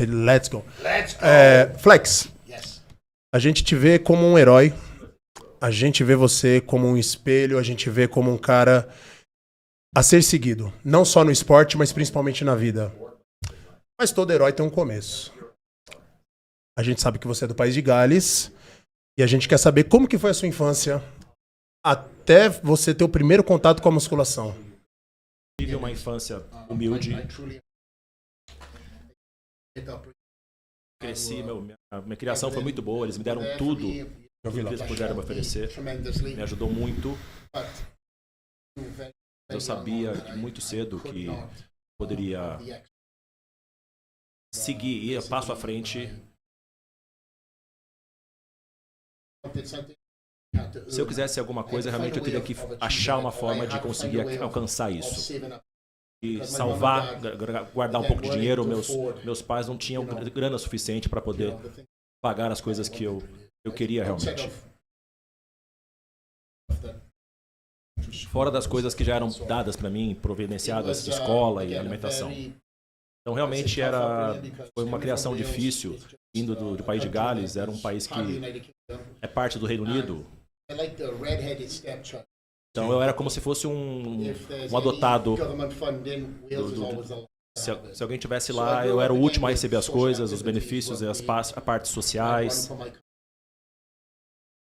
Let's go. Flex, a gente te vê como um herói, a gente vê você como um espelho, a gente vê como um cara a ser seguido. Não só no esporte, mas principalmente na vida. Mas todo herói tem um começo. A gente sabe que você é do país de Gales e a gente quer saber como que foi a sua infância até você ter o primeiro contato com a musculação. Tive uma infância humilde. Cresci, minha criação foi muito boa, eles me deram tudo que eles puderam me oferecer. Me ajudou muito. Eu sabia muito cedo que poderia seguir, ir passo à frente. Se eu quisesse alguma coisa, realmente eu teria que achar uma forma de conseguir alcançar isso. E salvar, guardar um pouco de dinheiro. Meus pais não tinham grana suficiente para poder pagar as coisas que eu queria realmente. Fora das coisas que já eram dadas para mim, providenciadas de escola e alimentação. Então realmente foi uma criação difícil, indo do país de Gales. Era um país que é parte do Reino Unido. Então eu era como se fosse um adotado. Se alguém estivesse lá, eu era o último a receber as coisas, os benefícios, as partes sociais.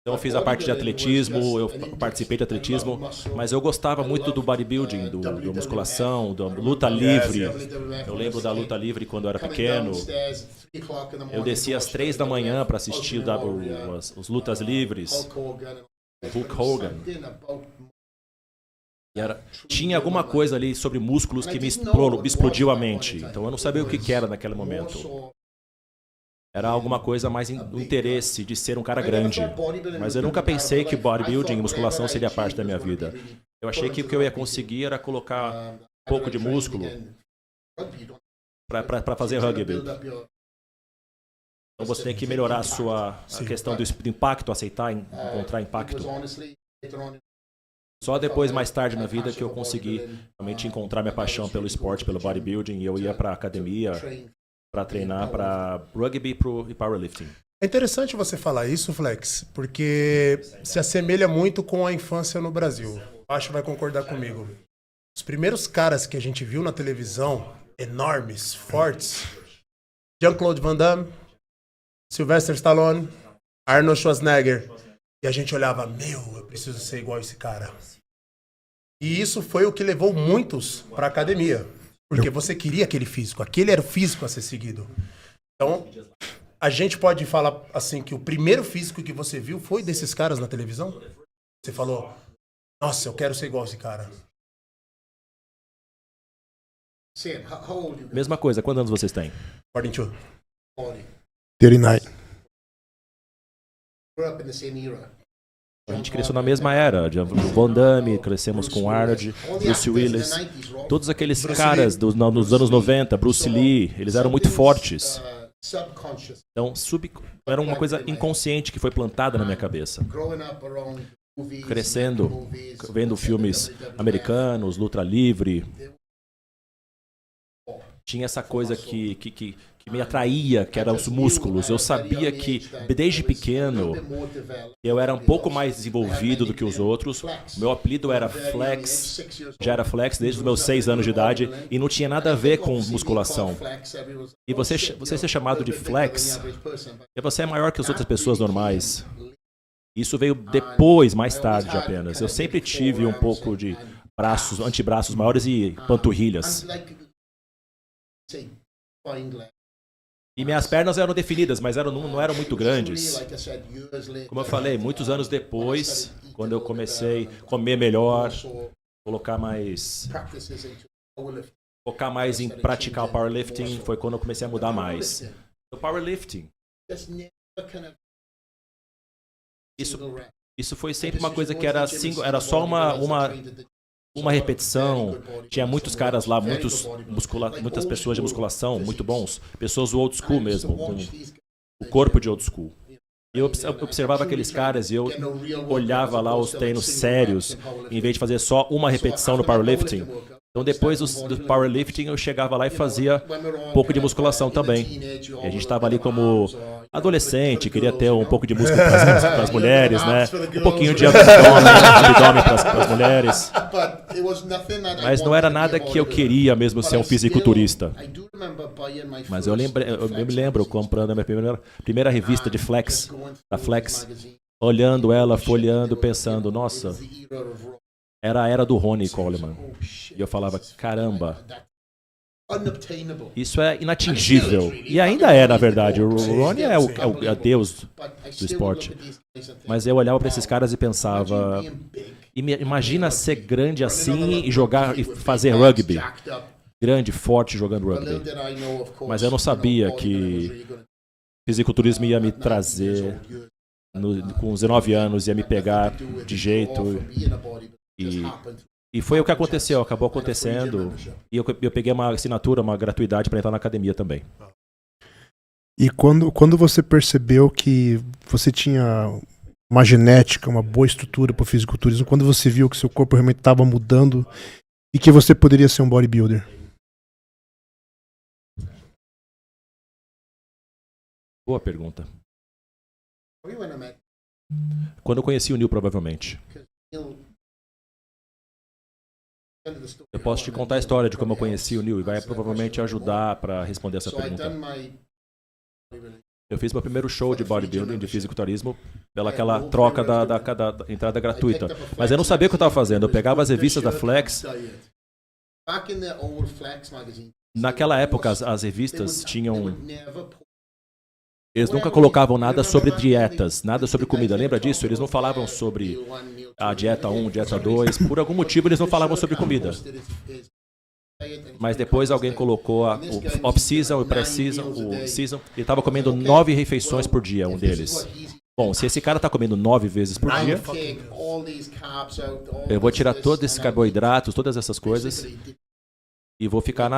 Então eu fiz a parte de atletismo, eu participei de atletismo, mas eu gostava muito do bodybuilding, do musculação, da luta livre. Eu lembro da luta livre quando eu era pequeno. Eu descia às 3 da manhã para assistir as lutas livres. Hulk Hogan. Tinha alguma coisa ali sobre músculos que me explodiu a mente. Então eu não sabia o que era naquele momento. Era alguma coisa mais do interesse de ser um cara grande. Mas eu nunca pensei que bodybuilding e musculação seria parte da minha vida. Eu achei que o que eu ia conseguir era colocar um pouco de músculo para fazer rugby. Então você tem que melhorar a questão do impacto, aceitar, encontrar impacto. Só depois, mais tarde na vida, que eu consegui realmente encontrar minha paixão pelo esporte, pelo bodybuilding. E eu ia para academia para treinar para rugby e powerlifting. É interessante você falar isso, Flex, porque se assemelha muito com a infância no Brasil. Acho que vai concordar comigo. Os primeiros caras que a gente viu na televisão, enormes, fortes, Jean-Claude Van Damme, Sylvester Stallone, Arnold Schwarzenegger. E a gente olhava, eu preciso ser igual a esse cara. E isso foi o que levou muitos para a academia. Porque você queria aquele físico. Aquele era o físico a ser seguido. Então, a gente pode falar assim que o primeiro físico que você viu foi desses caras na televisão? Você falou, nossa, eu quero ser igual a esse cara. Mesma coisa, quantos anos vocês têm? 42. 39. A gente cresceu na mesma era, de Van Damme, crescemos com Arnold, Bruce Willis, todos aqueles caras nos anos 90, Bruce Lee, eles eram muito fortes. Então, era uma coisa inconsciente que foi plantada na minha cabeça. Crescendo, vendo filmes americanos, luta livre, tinha essa coisa que me atraía, que eram os músculos. Eu sabia que, desde pequeno, eu era um pouco mais desenvolvido do que os outros. Meu apelido era Flex, já era Flex desde os meus 6 anos de idade, e não tinha nada a ver com musculação. E você ser chamado de Flex, e você é maior que as outras pessoas normais. Isso veio depois, mais tarde apenas. Eu sempre tive um pouco de antebraços maiores e panturrilhas. E minhas pernas eram definidas, mas não eram muito grandes. Como eu falei, muitos anos depois, quando eu comecei a comer melhor, focar mais em praticar o powerlifting, foi quando eu comecei a mudar mais. O powerlifting, isso foi sempre uma coisa que era só uma repetição. Tinha muitos caras lá, muitas pessoas de musculação muito bons, pessoas do old school mesmo, com o corpo de old school. Eu observava aqueles caras e eu olhava lá os treinos sérios, em vez de fazer só uma repetição no powerlifting. Então depois do powerlifting eu chegava lá e fazia um pouco de musculação também. E a gente estava ali como adolescente, queria ter um pouco de músculo para as mulheres, né? Um pouquinho de abdômen para as mulheres. Mas não era nada que eu queria mesmo ser um fisiculturista. Mas eu me lembro comprando a minha primeira revista de Flex, da Flex, olhando ela, folheando, pensando, nossa, era a era do Ronnie Coleman. E eu falava, caramba, isso é inatingível. E ainda é, na verdade. O Ronnie é o deus do esporte. Mas eu olhava para esses caras e pensava, imagina ser grande assim e jogar e fazer rugby. Grande, forte jogando rugby. Mas eu não sabia que fisiculturismo ia me trazer, com 19 anos, ia me pegar de jeito. E foi o que aconteceu, acabou acontecendo. E eu peguei uma assinatura, uma gratuidade para entrar na academia também. E quando você percebeu que você tinha uma genética, uma boa estrutura para o fisiculturismo, quando você viu que seu corpo realmente estava mudando e que você poderia ser um bodybuilder? Boa pergunta. Quando eu conheci o Neil, provavelmente. Eu posso te contar a história de como eu conheci o Neil e vai provavelmente ajudar para responder essa pergunta. Eu fiz meu primeiro show de bodybuilding, de fisiculturismo, pelaquela troca da entrada gratuita. Mas eu não sabia o que eu estava fazendo. Eu pegava as revistas da Flex. Naquela época, as revistas tinham... Eles nunca colocavam nada sobre dietas, nada sobre comida. Lembra disso? Eles não falavam sobre a dieta 1, dieta 2. Por algum motivo, eles não falavam sobre comida. Mas depois alguém colocou o off-season, o pré-season, o season. Ele estava comendo 9 refeições por dia, um deles. Bom, se esse cara está comendo 9 vezes por dia, eu vou tirar todos esses carboidratos, todas essas coisas, e vou ficar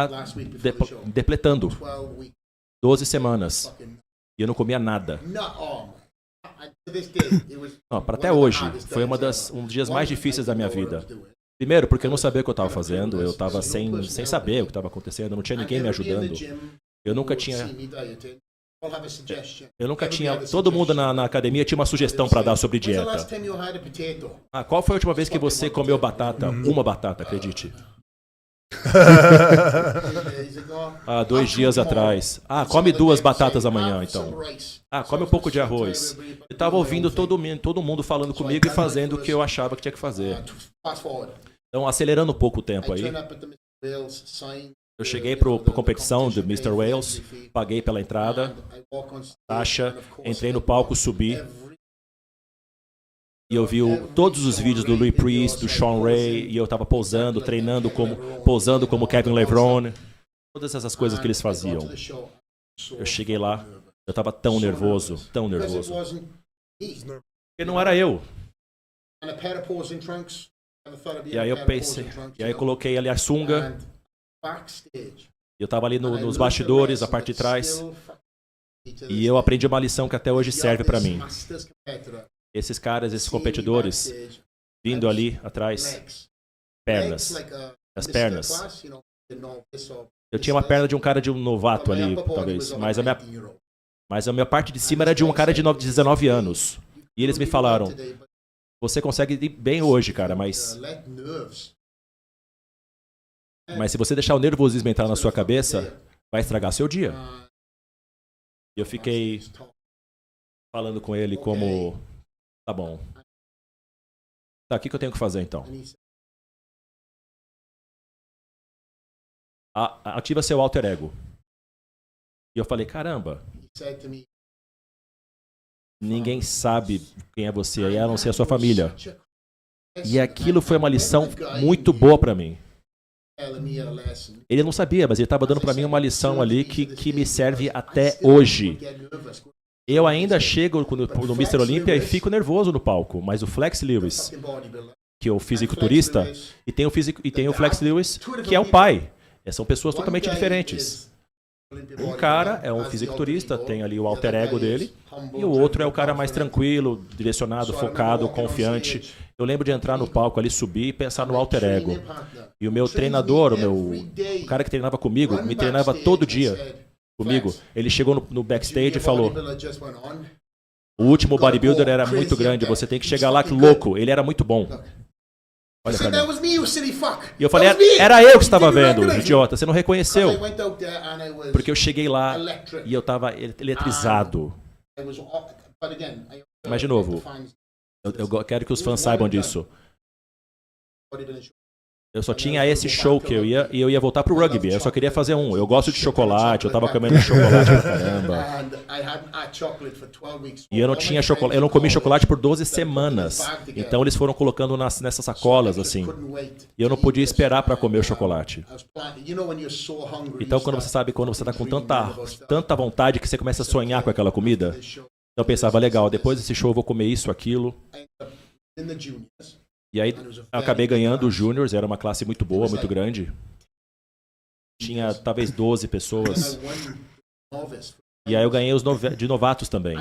depletando 12 semanas. E eu não comia nada. Para até hoje, foi um dos dias mais difíceis da minha vida. Primeiro, porque eu não sabia o que eu estava fazendo, eu estava sem saber o que estava acontecendo, não tinha ninguém me ajudando. Eu nunca tinha... Todo mundo na academia tinha uma sugestão para dar sobre dieta. Qual foi a última vez que você comeu batata? Uma batata, acredite. 2 dias atrás. Come 2 batatas amanhã, então. Come um pouco de arroz. Eu estava ouvindo todo mundo falando comigo e fazendo o que eu achava que tinha que fazer. Então, acelerando um pouco o tempo aí. Eu cheguei para a competição do Mr. Wales, paguei pela entrada, taxa, entrei no palco, subi. E eu vi todos os vídeos do Louis Priest, do Sean Ray, e eu estava pousando, treinando pousando como Kevin Lebron. Todas essas coisas que eles faziam. Eu cheguei lá, eu estava tão nervoso. Porque não era eu. E aí eu pensei, e aí eu coloquei ali a sunga. Eu estava ali nos bastidores, a parte de trás. E eu aprendi uma lição que até hoje serve para mim. Esses caras, esses competidores, vindo ali atrás, pernas, as pernas. Eu tinha uma perna de um cara de um novato ali, talvez, mas a minha parte de cima era de um cara de 19 anos. E eles me falaram, você consegue ir bem hoje, cara, mas se você deixar o nervosismo entrar na sua cabeça, vai estragar seu dia. E eu fiquei falando com ele como... Tá bom. Tá, o que eu tenho que fazer então? Ativa seu alter ego. E eu falei, caramba. Ninguém sabe quem é você aí, a não ser a sua família. E aquilo foi uma lição muito boa pra mim. Ele não sabia, mas ele estava dando pra mim uma lição ali que me serve até hoje. Eu ainda chego no Mr. Olympia e fico nervoso no palco, mas o Flex Lewis, que é o fisiculturista, e tem o Flex Lewis, que é o pai. São pessoas totalmente diferentes. Um cara é um fisiculturista, tem ali o alter ego dele, e o outro é o cara mais tranquilo, direcionado, focado, confiante. Eu lembro de entrar no palco ali, subir e pensar no alter ego. E o meu treinador, o cara que treinava comigo, me treinava todo dia comigo. Ele chegou no backstage e falou: o último bodybuilder era muito grande, você tem que chegar lá louco. Ele era muito bom. Olha pra mim. E eu falei, era eu que estava vendo, idiota, você não reconheceu. Porque eu cheguei lá e eu estava eletrizado. Mas de novo, eu quero que os fãs saibam disso. Eu só tinha esse show que eu ia, e eu ia voltar pro rugby. Eu só queria fazer um. Eu gosto de chocolate, eu tava comendo chocolate pra caramba. E eu não tinha chocolate, eu não comi chocolate por 12 semanas. Então eles foram colocando nessas sacolas assim. E eu não podia esperar para comer o chocolate. Então quando você sabe, quando você tá com tanta vontade que você começa a sonhar com aquela comida. Então eu pensava, legal, depois desse show eu vou comer isso, aquilo. E aí eu acabei ganhando os Juniors, era uma classe muito boa, muito grande. Tinha talvez 12 pessoas. E aí eu ganhei os de novatos também.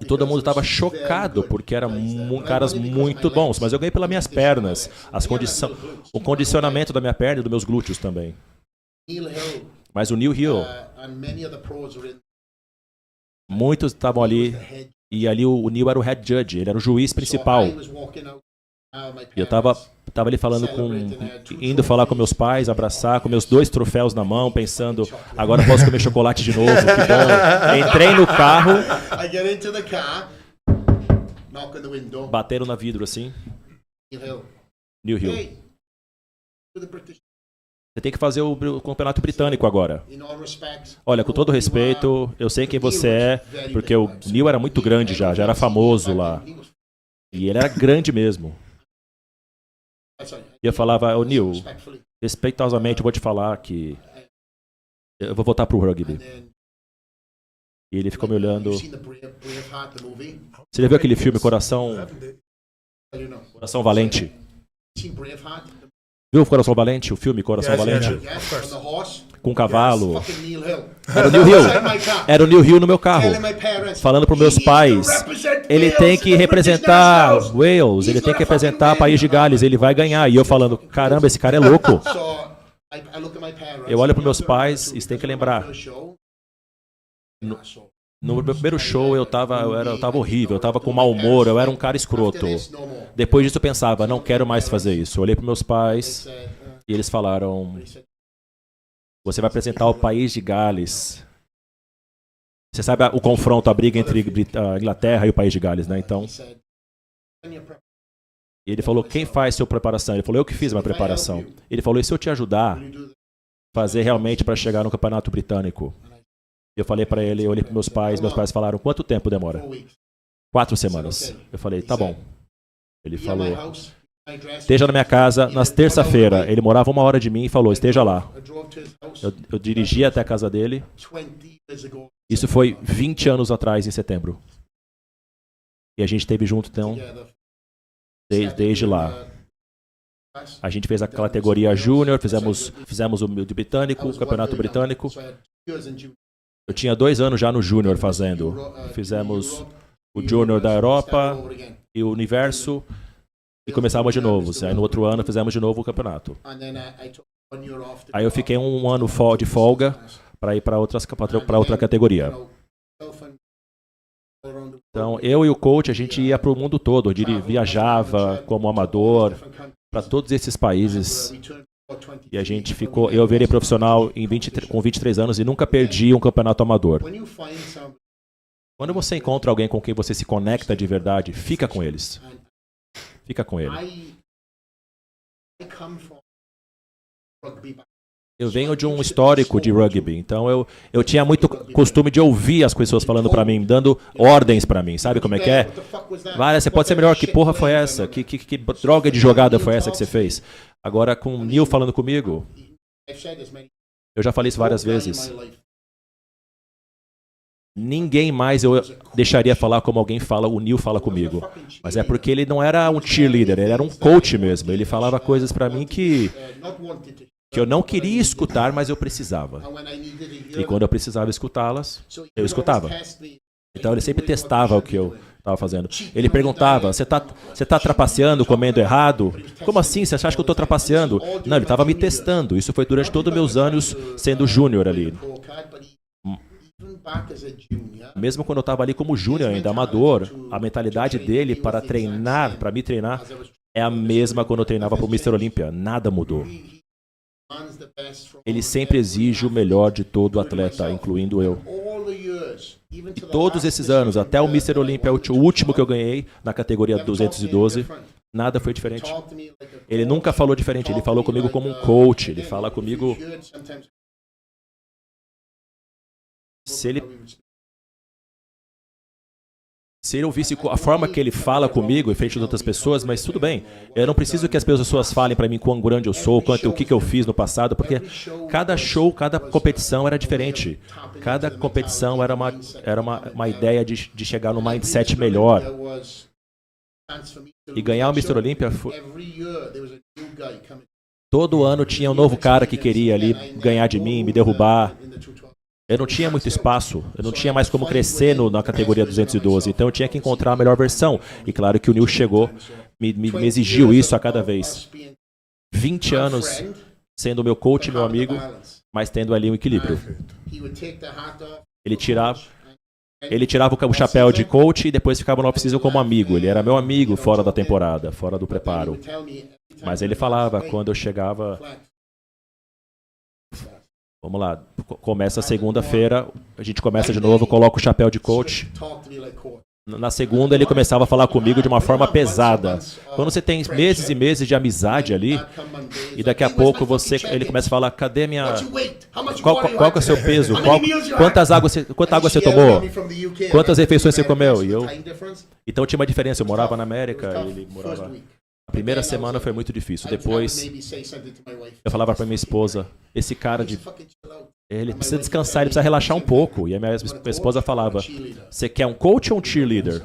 E todo mundo estava chocado, porque eram caras muito bons. Mas eu ganhei pelas minhas pernas. O condicionamento da minha perna e dos meus glúteos também. Mas o Neil Hill, muitos estavam ali. E ali o Neil era o head judge, ele era o juiz principal. E eu tava ali falando indo falar com meus pais, abraçar, com meus 2 troféus na mão, pensando, agora posso comer chocolate de novo, que bom. Entrei no carro, bateram na vidro assim. New Hill. Você tem que fazer o campeonato britânico agora. Olha, com todo respeito, eu sei quem você é, porque o Neil era muito grande já era famoso lá. E ele era grande mesmo. E eu falava, ô Neil, respeitosamente eu vou te falar que eu vou voltar pro rugby. E ele ficou me olhando. Você já viu aquele filme Coração Valente? Viu o Coração Valente? O filme Coração Valente? Com um cavalo. Era o Neil Hill. Era o Neil Hill no meu carro. Falando para meus pais. Ele tem que representar Wales. Ele tem que representar País de Gales. Ele vai ganhar. E eu falando, caramba, esse cara é louco. Eu olho para meus pais e você tem que lembrar. No meu primeiro show eu tava horrível. Eu tava com mau humor. Eu era um cara escroto. Depois disso eu pensava, não quero mais fazer isso. Eu olhei para meus pais e eles falaram... Você vai apresentar o País de Gales. Você sabe o confronto, a briga entre a Inglaterra e o País de Gales, né? Então... E ele falou, quem faz sua preparação? Ele falou, eu que fiz a minha preparação. Ele falou, e se eu te ajudar a fazer realmente para chegar no campeonato britânico? Eu falei para ele, eu olhei para meus pais falaram, quanto tempo demora? 4 semanas. Eu falei, tá bom. Ele falou, esteja na minha casa nas terça-feira. Ele morava 1 hora de mim e falou, esteja lá. Eu dirigi até a casa dele. Isso foi 20 anos atrás, em setembro. E a gente esteve junto, então, desde lá. A gente fez a categoria Júnior, fizemos o britânico, o campeonato britânico. Eu tinha 2 anos já no Júnior fazendo. Fizemos o Júnior da Europa e o Universo. E começávamos de novo. Aí no outro ano fizemos de novo o campeonato. Aí eu fiquei 1 ano de folga para ir para outra categoria. Então eu e o coach, a gente ia para o mundo todo. Viajava como amador para todos esses países. E a gente ficou... Eu virei profissional com 23 anos e nunca perdi um campeonato amador. Quando você encontra alguém com quem você se conecta de verdade, fica com eles. Fica com ele. Eu venho de um histórico de rugby, então eu tinha muito costume de ouvir as pessoas falando pra mim, dando ordens pra mim, sabe como é que é? Vale, você pode ser melhor, que porra foi essa? Que droga de jogada foi essa que você fez? Agora com o Neil falando comigo, eu já falei isso várias vezes. Ninguém mais eu deixaria falar como alguém fala, o Neil fala comigo. Mas é porque ele não era um cheerleader, ele era um coach mesmo. Ele falava coisas pra mim que eu não queria escutar, mas eu precisava. E quando eu precisava escutá-las, eu escutava. Então ele sempre testava o que eu... estava fazendo. Ele perguntava, você tá trapaceando, comendo errado? Como assim? Você acha que eu estou trapaceando? Não, ele estava me testando. Isso foi durante todos os meus anos sendo júnior ali. Mesmo quando eu estava ali como júnior ainda, amador, a mentalidade dele para treinar, para me treinar, é a mesma quando eu treinava para o Mr. Olympia. Nada mudou. Ele sempre exige o melhor de todo atleta, incluindo eu. E todos esses anos, até o Mr. Olympia, o último que eu ganhei na categoria 212, nada foi diferente. Ele nunca falou diferente, ele falou comigo como um coach, ele fala comigo... Se ele ouvisse a forma que ele fala comigo em frente de outras pessoas, mas tudo bem. Eu não preciso que as pessoas falem para mim quão grande eu sou, o que eu fiz no passado, porque cada show, cada competição era diferente. Cada competição era uma ideia de chegar no mindset melhor. E ganhar o Mr. Olympia, todo ano tinha um novo cara que queria ali ganhar de mim, me derrubar. Eu não tinha muito espaço, eu não tinha mais como crescer na categoria 212, então eu tinha que encontrar a melhor versão. E claro que o Neil chegou, me exigiu isso a cada vez. 20 anos sendo meu coach, meu amigo, mas tendo ali um equilíbrio. Ele tirava o chapéu de coach e depois ficava no off-season como amigo. Ele era meu amigo fora da temporada, fora do preparo. Mas ele falava, quando eu chegava... Vamos lá, começa segunda-feira, a gente começa de novo, coloca o chapéu de coach. Na segunda ele começava a falar comigo de uma forma pesada. Quando você tem meses e meses de amizade ali, e daqui a pouco ele começa a falar, cadê minha... Qual que é o seu peso? Quanta água você tomou? Quantas refeições você comeu? Então tinha uma diferença, eu morava na América, ele morava... A primeira semana foi muito difícil. Depois, eu falava pra minha esposa, esse cara ele precisa descansar, ele precisa relaxar um pouco. E a minha esposa falava, você quer um coach ou um cheerleader?